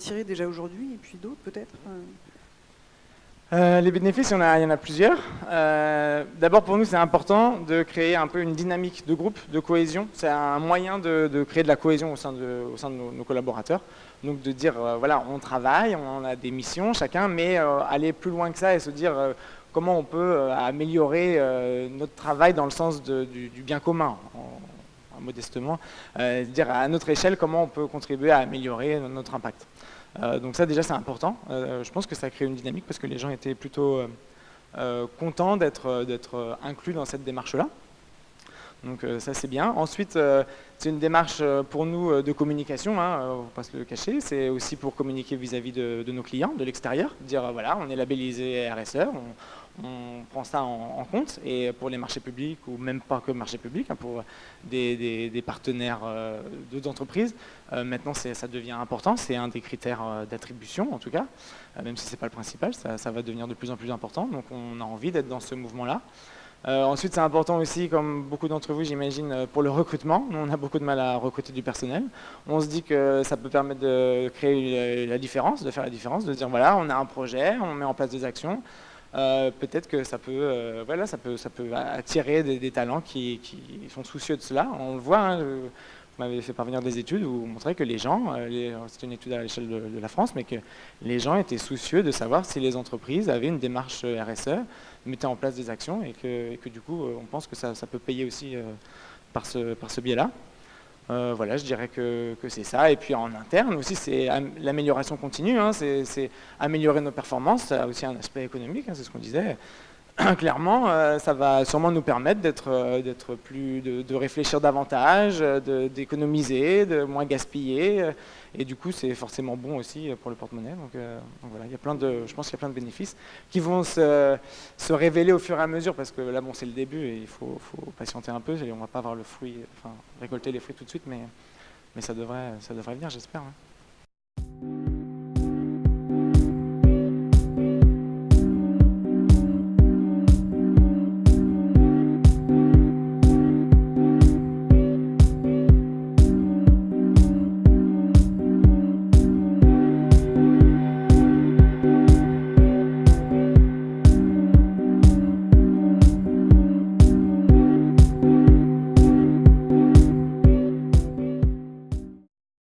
tirer déjà aujourd'hui, et puis d'autres peut-être Les bénéfices, il y en a plusieurs. D'abord, pour nous, c'est important de créer un peu une dynamique de groupe, de cohésion. C'est un moyen de créer de la cohésion au sein de nos collaborateurs. Donc de dire, voilà, on travaille, on a des missions chacun, mais aller plus loin que ça et se dire comment on peut améliorer notre travail dans le sens du bien commun, modestement. Dire à notre échelle comment on peut contribuer à améliorer notre impact. Donc ça déjà c'est important, je pense que ça crée une dynamique parce que les gens étaient plutôt contents d'être inclus dans cette démarche-là. Donc ça c'est bien. Ensuite c'est une démarche pour nous de communication, on ne va pas se le cacher, c'est aussi pour communiquer vis-à-vis de nos clients, de l'extérieur, dire voilà on est labellisé RSE, on prend ça en compte, et pour les marchés publics, ou même pas que marchés publics, pour des partenaires d'entreprises, maintenant ça devient important, c'est un des critères d'attribution en tout cas, même si ce n'est pas le principal, ça va devenir de plus en plus important, donc on a envie d'être dans ce mouvement-là. Ensuite, c'est important aussi, comme beaucoup d'entre vous, j'imagine, pour le recrutement. On a beaucoup de mal à recruter du personnel. On se dit que ça peut permettre de créer la différence, de faire la différence, de dire voilà, on a un projet, on met en place des actions. Peut-être que ça peut attirer des talents qui sont soucieux de cela. On le voit, vous m'avez fait parvenir des études où vous montrez que les gens, c'est une étude à l'échelle de la France, mais que les gens étaient soucieux de savoir si les entreprises avaient une démarche RSE, mettaient en place des actions, et que du coup, on pense que ça peut payer aussi par ce biais-là. Voilà, je dirais que c'est ça. Et puis en interne aussi, c'est l'amélioration continue, c'est améliorer nos performances, ça a aussi un aspect économique, c'est ce qu'on disait. Clairement, ça va sûrement nous permettre de réfléchir davantage, d'économiser, de moins gaspiller, et du coup c'est forcément bon aussi pour le porte-monnaie. Donc voilà, je pense qu'il y a plein de bénéfices qui vont se révéler au fur et à mesure, parce que là bon c'est le début et il faut patienter un peu, et on va pas avoir récolter les fruits tout de suite, mais ça devrait venir, j'espère.